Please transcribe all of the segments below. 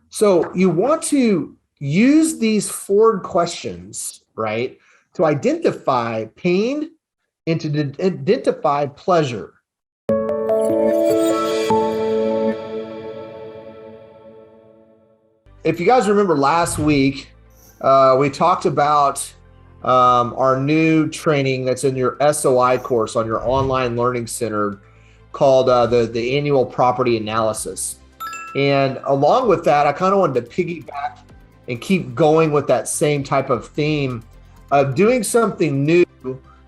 So you want to use these forward questions, right, to identify pain and to identify pleasure. If you guys remember last week, we talked about our new training that's in your SOI course on your online learning center called the annual property analysis. And along with that, I kind of wanted to piggyback and keep going with that same type of theme of doing something new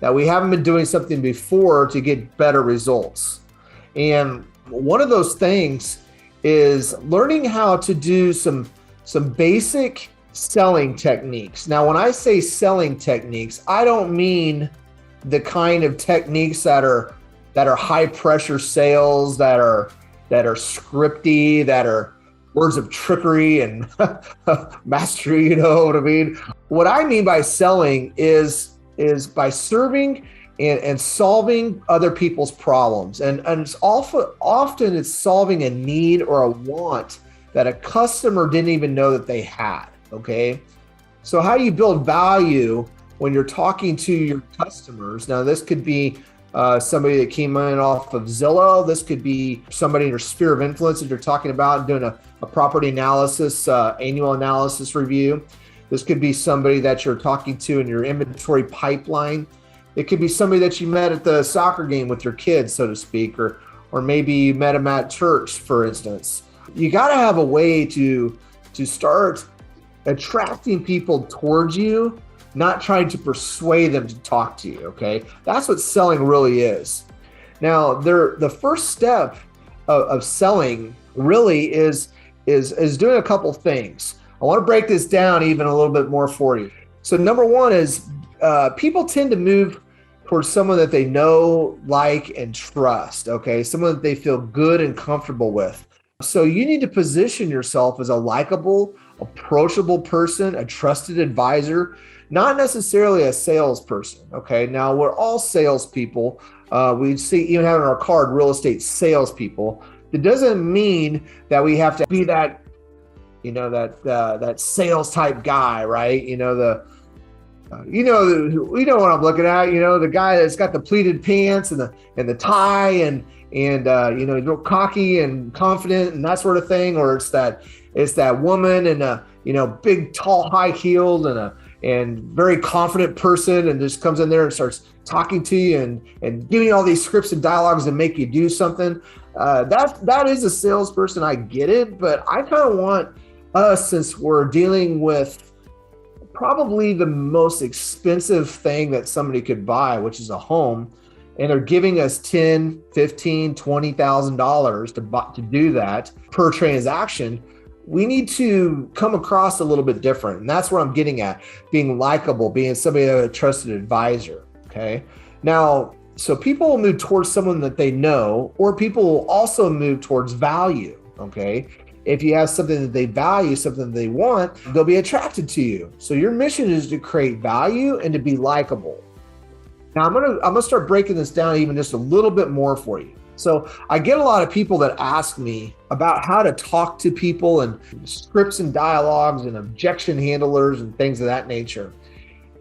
that we haven't been doing something before to get better results. And one of those things is learning how to do some basic selling techniques. Now, when I say selling techniques, I don't mean the kind of techniques that are high pressure sales, that are scripty, that are words of trickery and mastery, you know what I mean? What I mean by selling is by serving and solving other people's problems. And it's often it's solving a need or a want that a customer didn't even know that they had, okay? So how do you build value when you're talking to your customers? Now, this could be somebody that came in off of Zillow. This could be somebody in your sphere of influence that you're talking about doing a property analysis, annual analysis review. This could be somebody that you're talking to in your inventory pipeline. It could be somebody that you met at the soccer game with your kids, so to speak, or maybe you met them at church, for instance. You got to have a way to start attracting people towards you, not trying to persuade them to talk to you, okay? That's what selling really is. Now, the first step of selling really is doing a couple things. I want to break this down even a little bit more for you. So number one is people tend to move towards someone that they know, like, and trust, okay? Someone that they feel good and comfortable with. So you need to position yourself as a likable, approachable person, a trusted advisor, not necessarily a salesperson, okay? Now, we're all salespeople. We see even having our card, real estate salespeople. It doesn't mean that we have to be that, that sales type guy, right? You know what I'm looking at. The guy that's got the pleated pants and the tie and real cocky and confident and that sort of thing, or it's that woman in a big, tall, high heeled and very confident person, and just comes in there and starts talking to you and giving you all these scripts and dialogues that make you do something. That is a salesperson. I get it, but I kind of want us, since we're dealing with probably the most expensive thing that somebody could buy, which is a home, and they're giving us $10, $15, $20,000 to do that per transaction, we need to come across a little bit different. And that's where I'm getting at, being likable, being somebody that's a trusted advisor, okay? Now, so people will move towards someone that they know, or people will also move towards value, okay? If you have something that they value, something that they want, they'll be attracted to you. So your mission is to create value and to be likable. Now I'm gonna start breaking this down even just a little bit more for you. So I get a lot of people that ask me about how to talk to people and scripts and dialogues and objection handlers and things of that nature.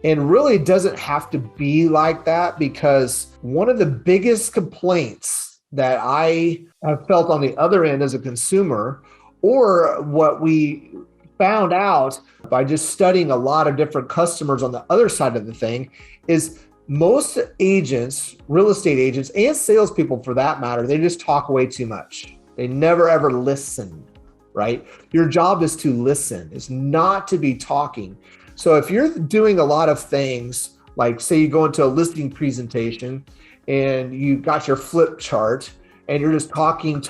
And really it doesn't have to be like that, because one of the biggest complaints that I have felt on the other end as a consumer, or what we found out by just studying a lot of different customers on the other side of the thing, is most agents, real estate agents, and salespeople for that matter, they just talk way too much. They never ever listen, right? Your job is to listen, it's not to be talking. So if you're doing a lot of things, like say you go into a listing presentation and you got your flip chart and you're just talking,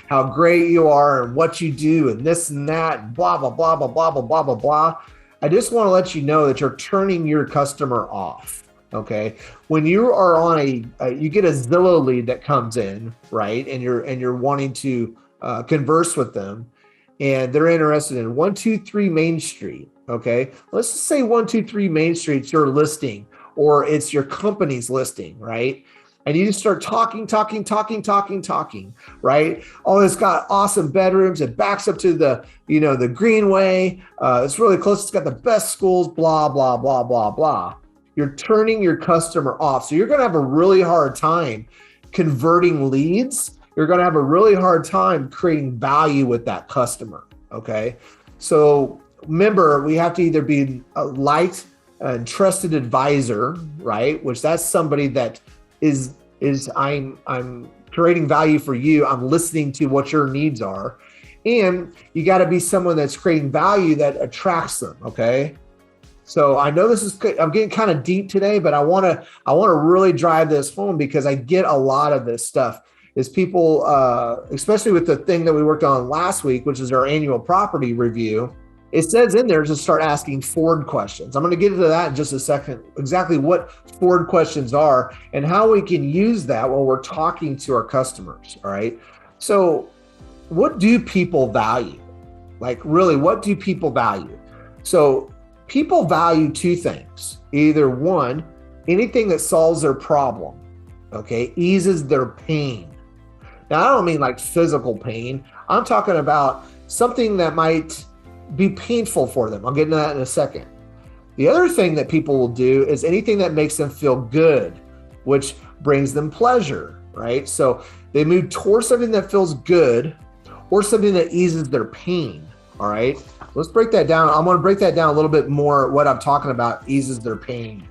how great you are and what you do and this and that, and blah, blah, blah, blah, blah, blah, blah, blah, blah. I just want to let you know that you're turning your customer off, okay? When you are on you get a Zillow lead that comes in, right? And you're wanting to converse with them, and they're interested in 123 Main Street, okay? Let's just say 123 Main Street's your listing, or it's your company's listing, right? And you just start talking, right? Oh, it's got awesome bedrooms. It backs up to the greenway. It's really close. It's got the best schools, blah, blah, blah, blah, blah. You're turning your customer off. So you're going to have a really hard time converting leads. You're going to have a really hard time creating value with that customer. Okay. So remember, we have to either be a liked and trusted advisor, right? Which that's somebody that is I'm creating value for you. I'm listening to what your needs are. And you got to be someone that's creating value that attracts them. Okay. So I know I'm getting kind of deep today, but I want to really drive this home because I get a lot of this stuff is people, especially with the thing that we worked on last week, which is our annual property review. It says in there to start asking forward questions. I'm going to get into that in just a second, exactly what forward questions are and how we can use that when we're talking to our customers. All right. So what do people value? Like really, what do people value? So people value two things. Either one, anything that solves their problem, okay, eases their pain. Now, I don't mean like physical pain. I'm talking about something that might be painful for them. I'll get into that in a second. The other thing that people will do is anything that makes them feel good, which brings them pleasure, right? So they move towards something that feels good or something that eases their pain, all right? Let's break that down. I'm going to break that down a little bit more. What I'm talking about eases their pain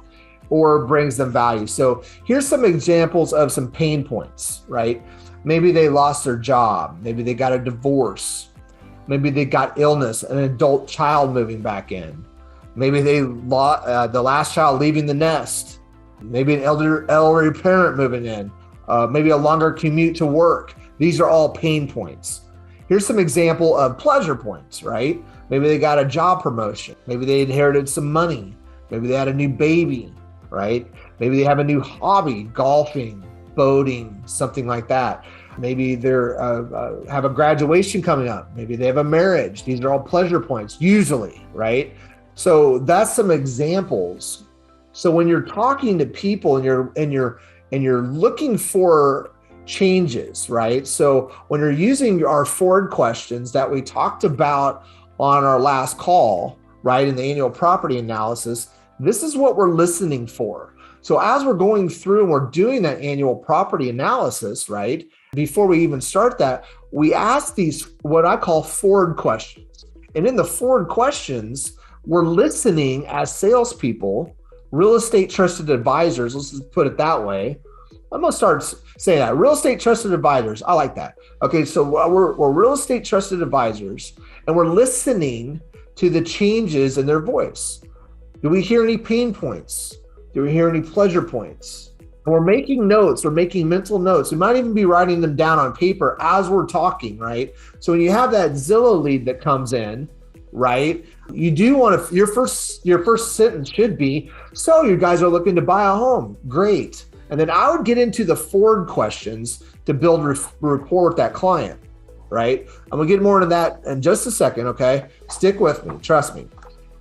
or brings them value. So here's some examples of some pain points, right? Maybe they lost their job. Maybe they got a divorce. Maybe they got illness, an adult child moving back in. Maybe they lost the last child leaving the nest. Maybe an elderly parent moving in. Maybe a longer commute to work. These are all pain points. Here's some example of pleasure points, right? Maybe they got a job promotion. Maybe they inherited some money. Maybe they had a new baby, right? Maybe they have a new hobby, golfing, boating, something like that. Maybe they're have a graduation coming up. Maybe they have a marriage. These are all pleasure points, usually, right? So that's some examples. So when you're talking to people and you're looking for changes, right? So when you're using our forward questions that we talked about on our last call, right, in the annual property analysis, this is what we're listening for. So as we're going through and we're doing that annual property analysis, right, before we even start that, we ask these, what I call forward questions. And in the forward questions, we're listening as salespeople, real estate trusted advisors, let's just put it that way. I'm going to start saying that. Real estate trusted advisors. I like that. Okay, so we're real estate trusted advisors, and we're listening to the changes in their voice. Do we hear any pain points? Do we hear any pleasure points? And we're making notes, we're making mental notes. We might even be writing them down on paper as we're talking, right? So when you have that Zillow lead that comes in, right, you do want to, your first sentence should be, so you guys are looking to buy a home. Great. And then I would get into the forward questions to build rapport with that client, right? I'm going to get more into that in just a second, okay? Stick with me, trust me.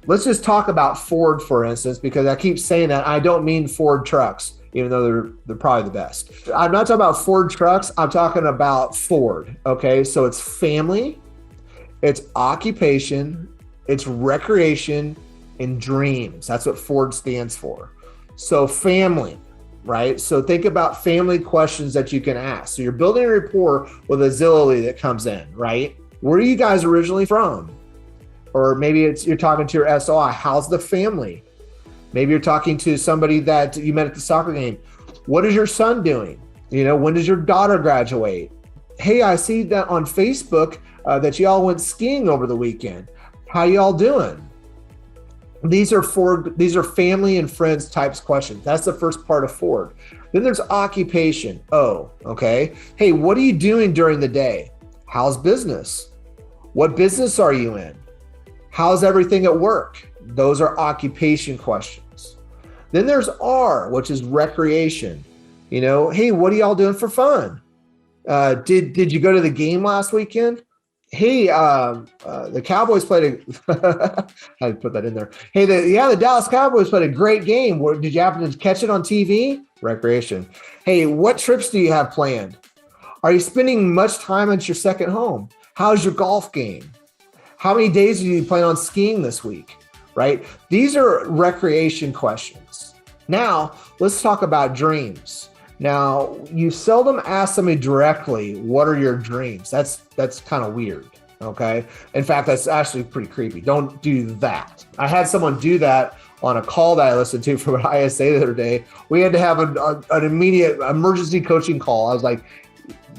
Let's just talk about Ford, for instance, because I keep saying that. I don't mean Ford trucks, even though they're probably the best. I'm not talking about Ford trucks. I'm talking about Ford, okay? So it's family, it's occupation, it's recreation, and dreams. That's what Ford stands for. So family, right? So think about family questions that you can ask. So you're building a rapport with a Zillow lead that comes in, right? Where are you guys originally from? Or maybe you're talking to your SOI. How's the family? Maybe you're talking to somebody that you met at the soccer game. What is your son doing? When does your daughter graduate? Hey, I see that on Facebook that y'all went skiing over the weekend. How y'all doing? These are family and friends types questions. That's the first part of Ford. Then there's occupation. Oh, okay. Hey, what are you doing during the day? How's business? What business are you in? How's everything at work? Those are occupation questions. Then there's R, which is recreation. Hey, what are y'all doing for fun? Did you go to the game last weekend? Hey, the Cowboys played a. I had to put that in there. Hey, the Dallas Cowboys played a great game. Did you happen to catch it on TV? Recreation. Hey, what trips do you have planned? Are you spending much time at your second home? How's your golf game? How many days do you plan on skiing this week? Right? These are recreation questions. Now, let's talk about dreams. Now, you seldom ask somebody directly, what are your dreams? That's kind of weird. Okay. In fact, that's actually pretty creepy. Don't do that. I had someone do that on a call that I listened to from an ISA the other day. We had to have an immediate emergency coaching call. I was like,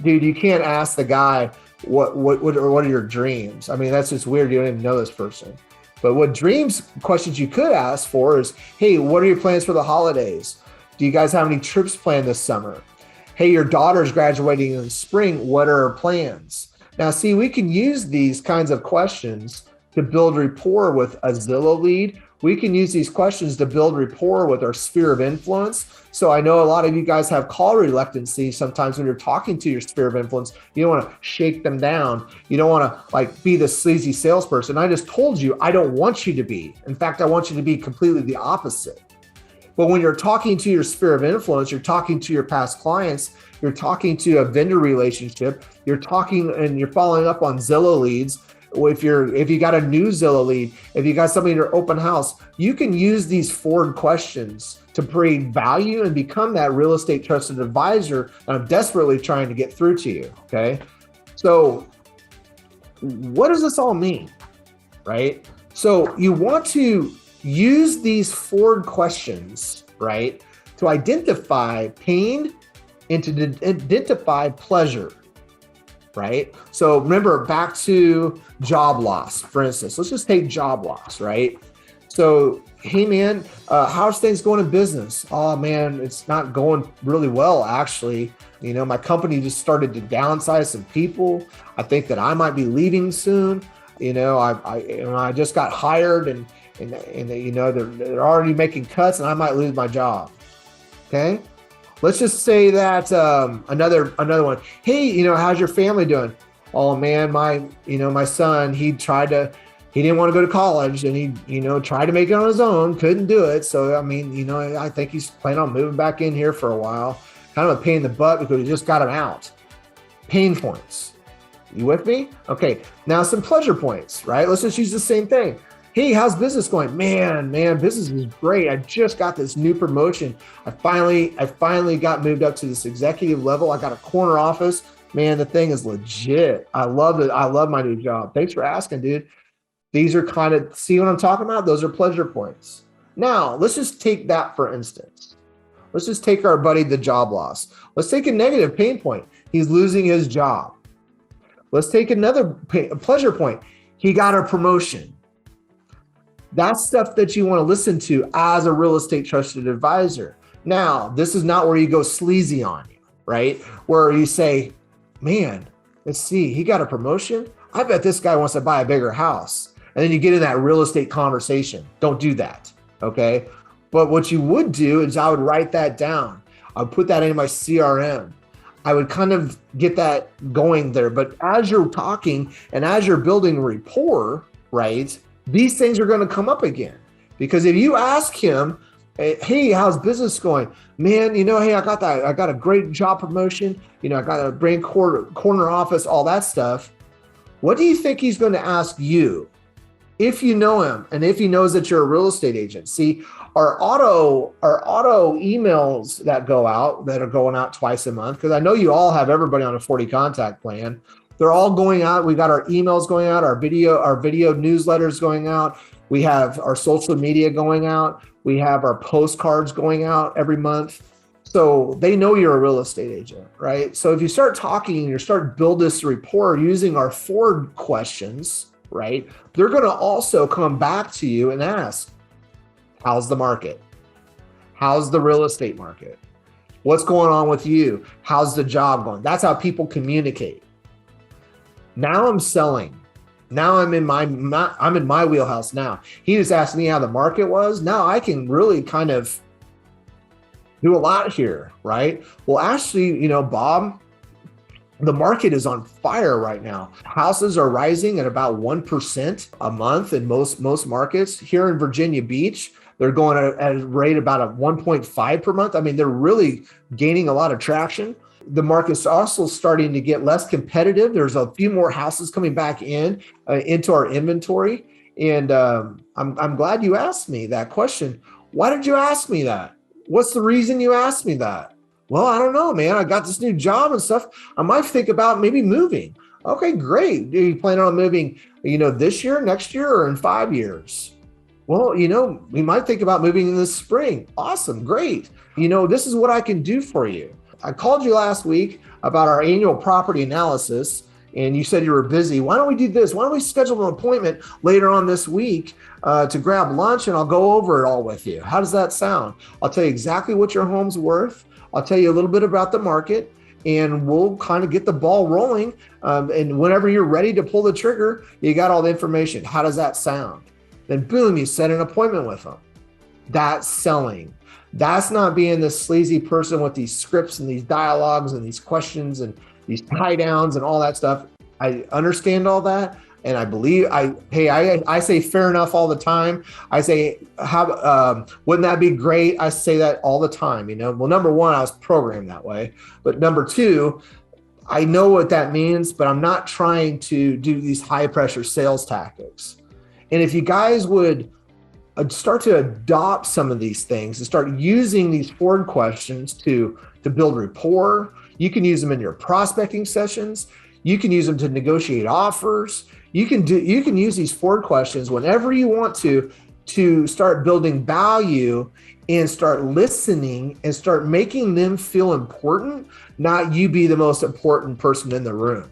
dude, you can't ask the guy what are your dreams? I mean, that's just weird. You don't even know this person. But what dreams questions you could ask for is, hey, what are your plans for the holidays? Do you guys have any trips planned this summer? Hey, your daughter's graduating in the spring. What are her plans? Now, see, we can use these kinds of questions to build rapport with a Zillow lead. We can use these questions to build rapport with our sphere of influence. So I know a lot of you guys have call reluctancy sometimes when you're talking to your sphere of influence. You don't want to shake them down. You don't want to like be the sleazy salesperson. I just told you I don't want you to be. In fact, I want you to be completely the opposite. But when you're talking to your sphere of influence, you're talking to your past clients, you're talking to a vendor relationship, you're talking and you're following up on Zillow leads. If you got a new Zillow lead, if you got somebody in your open house, you can use these forward questions to bring value and become that real estate trusted advisor that I'm desperately trying to get through to you. Okay. So what does this all mean? Right? So you want to use these forward questions, right, to identify pain and to identify pleasure, right? So remember, back to job loss, for instance. Let's just take job loss, right? So, hey man, how's things going in business? Oh man, it's not going really well, actually. You know, my company just started to downsize some people. I think that I might be leaving soon. You know, I just got hired and you know, they're already making cuts and I might lose my job. Okay. Let's just say that another one. Hey, you know, how's your family doing? Oh man, my son, he didn't want to go to college and he, you know, tried to make it on his own, couldn't do it. So, I mean, you know, I think he's planning on moving back in here for a while. Kind of a pain in the butt because we just got him out. Pain points. You with me? Okay. Now some pleasure points, right? Let's just use the same thing. Hey, how's business going? Man, business is great. I just got this new promotion. I finally got moved up to this executive level. I got a corner office. Man, the thing is legit. I love it. I love my new job. Thanks for asking, dude. These are kind of, see what I'm talking about? Those are pleasure points. Now, let's just take that for instance. Let's just take our buddy, the job loss. Let's take a negative pain point. He's losing his job. Let's take another pleasure point. He got a promotion. That's stuff that you want to listen to as a real estate trusted advisor. Now, this is not where you go sleazy on you, right? Where you say, man, let's see, he got a promotion. I bet this guy wants to buy a bigger house. And then you get in that real estate conversation. Don't do that, okay? But what you would do is I would write that down. I would put that in my CRM. I would kind of get that going there. But as you're talking and as you're building rapport, right, these things are going to come up again. Because if you ask him, hey, how's business going? Man, you know, hey, I got a great job promotion. You know, I got a brand corner office, all that stuff. What do you think he's going to ask you if you know him and if he knows that you're a real estate agent? See, our auto emails that are going out twice a month, because I know you all have everybody on a 40 contact plan. They're all going out. We got our emails going out, our video newsletters going out. We have our social media going out. We have our postcards going out every month. So they know you're a real estate agent, right? So if you start talking and you start build this rapport using our forward questions, right? They're going to also come back to you and ask, how's the market? How's the real estate market? What's going on with you? How's the job going? That's how people communicate. Now I'm selling. Now I'm in my wheelhouse now. He just asked me how the market was. Now I can really kind of do a lot here, right? Well, actually, you know, Bob, The market is on fire right now. Houses are rising at about 1% a month in most markets. Here in Virginia Beach, they're going at a rate about a 1.5 per month. I mean, they're really gaining a lot of traction. The market's also starting to get less competitive. There's a few more houses coming back into our inventory. And I'm glad you asked me that question. Why did you ask me that? What's the reason you asked me that? Well, I don't know, man. I got this new job and stuff. I might think about maybe moving. Okay, great. Do you plan on moving, this year, next year, or in 5 years? Well, we might think about moving in this spring. Awesome, great. This is what I can do for you. I called you last week about our annual property analysis, and you said you were busy. Why don't we do this? Why don't we schedule an appointment later on this week to grab lunch, and I'll go over it all with you. How does that sound? I'll tell you exactly what your home's worth. I'll tell you a little bit about the market, and we'll kind of get the ball rolling. And whenever you're ready to pull the trigger, you got all the information. How does that sound? Then boom, you set an appointment with them. That's selling. That's not being this sleazy person with these scripts and these dialogues and these questions and these tie downs and all that stuff. I understand all that. And I believe I say fair enough all the time. I say, wouldn't that be great? I say that all the time, Well, number one, I was programmed that way. But number two, I know what that means, but I'm not trying to do these high pressure sales tactics. And if you guys would start to adopt some of these things and start using these forward questions to build rapport, you can use them in your prospecting sessions. You can use them to negotiate offers. You can use these forward questions whenever you want to start building value and start listening and start making them feel important, not you be the most important person in the room,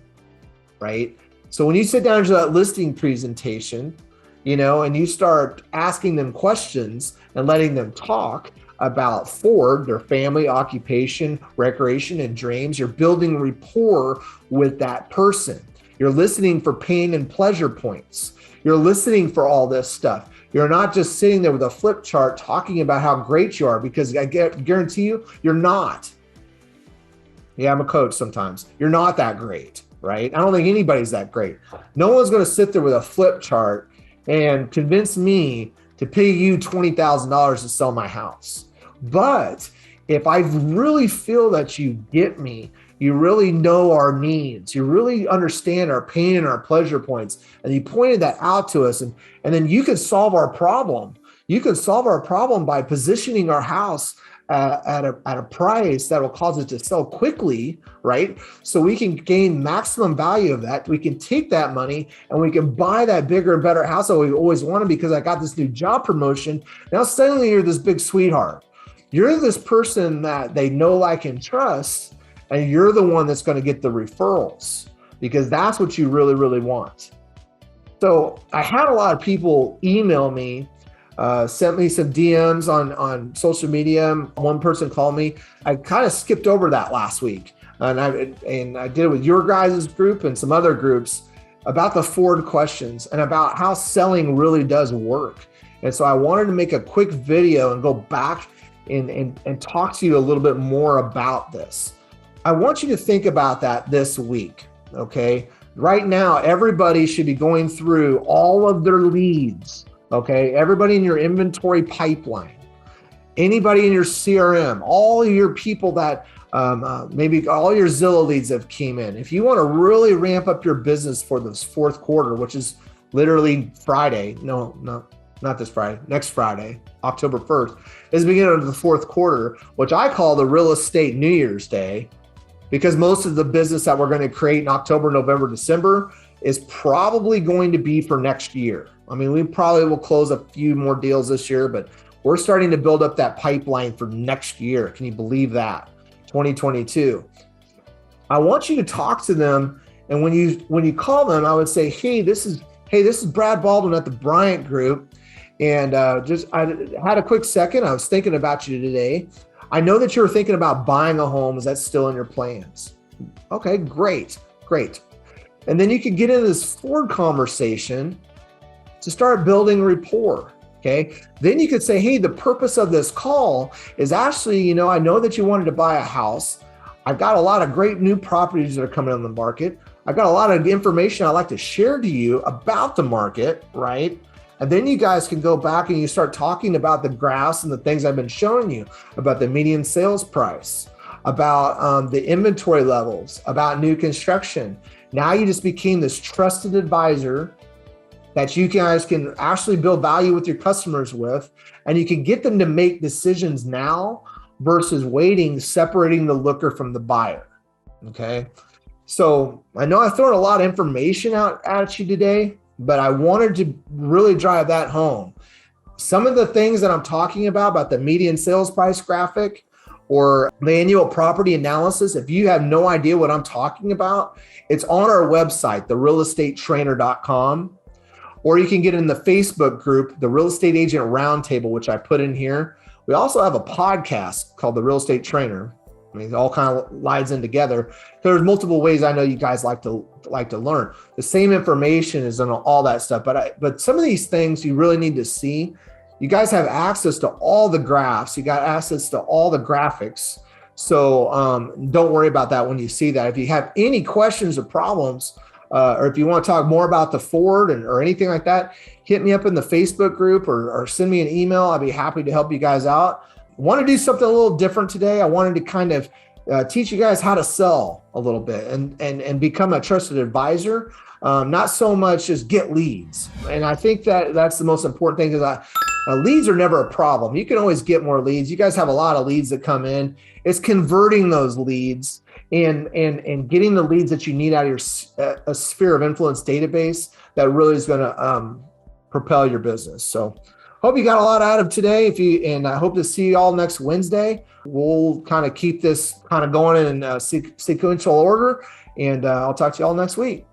right? So when you sit down to that listing presentation, and you start asking them questions and letting them talk about Ford, their family, occupation, recreation, and dreams, you're building rapport with that person. You're listening for pain and pleasure points. You're listening for all this stuff. You're not just sitting there with a flip chart talking about how great you are, because I guarantee you, you're not. Yeah, I'm a coach sometimes. You're not that great, right? I don't think anybody's that great. No one's going to sit there with a flip chart and convince me to pay you $20,000 to sell my house. But if I really feel that you get me, you really know our needs, you really understand our pain and our pleasure points, and you pointed that out to us, and then you can solve our problem. You can solve our problem by positioning our house at a price that will cause it to sell quickly, right? So we can gain maximum value of that. We can take that money and we can buy that bigger and better house that we always wanted because I got this new job promotion. Now suddenly you're this big sweetheart. You're this person that they know, like, and trust, and you're the one that's going to get the referrals because that's what you really, really want. So I had a lot of people email me, sent me some DMs on social media. One person called me. I kind of skipped over that last week. And I did it with your guys' group and some other groups about the forward questions and about how selling really does work. And so I wanted to make a quick video and go back and talk to you a little bit more about this. I want you to think about that this week, okay? Right now, everybody should be going through all of their leads. Okay, everybody in your inventory pipeline, anybody in your CRM, all of your people that maybe all your Zillow leads have came in. If you want to really ramp up your business for this fourth quarter, which is literally Friday, not this Friday, next Friday, October 1st, is the beginning of the fourth quarter, which I call the real estate New Year's Day, because most of the business that we're going to create in October, November, December is probably going to be for next year. I mean, we probably will close a few more deals this year, but we're starting to build up that pipeline for next year. Can you believe that? 2022. I want you to talk to them, and when you call them, I would say, hey, this is Brad Baldwin at the Bryant Group, and I had a quick second. I was thinking about you today. I know that you were thinking about buying a home. Is that still in your plans? Okay, great. And then you can get into this forward conversation to start building rapport, okay? Then you could say, hey, the purpose of this call is actually, I know that you wanted to buy a house. I've got a lot of great new properties that are coming on the market. I've got a lot of information I'd like to share to you about the market, right? And then you guys can go back and you start talking about the graphs and the things I've been showing you about the median sales price, about the inventory levels, about new construction. Now you just became this trusted advisor that you guys can actually build value with your customers with, and you can get them to make decisions now versus waiting, separating the looker from the buyer. Okay. So I know I've thrown a lot of information out at you today, but I wanted to really drive that home. Some of the things that I'm talking about the median sales price graphic or the annual property analysis, if you have no idea what I'm talking about, it's on our website, therealestatetrainer.com. Or you can get in the Facebook group, the Real Estate Agent Roundtable, which I put in here. We also have a podcast called The Real Estate Trainer. I mean, it all kind of lines in together. There's multiple ways I know you guys like to learn. The same information is on all that stuff, but some of these things you really need to see. You guys have access to all the graphs. You got access to all the graphics. So don't worry about that when you see that. If you have any questions or problems, or if you want to talk more about the Ford or anything like that, hit me up in the Facebook group or send me an email. I'd be happy to help you guys out. I want to do something a little different today. I wanted to kind of teach you guys how to sell a little bit and become a trusted advisor. Not so much just get leads. And I think that's the most important thing, because leads are never a problem. You can always get more leads. You guys have a lot of leads that come in. It's converting those leads and getting the leads that you need out of your a sphere of influence database that really is going to propel your business. So hope you got a lot out of today. And I hope to see you all next Wednesday. We'll kind of keep this kind of going in sequential order, and I'll talk to you all next week.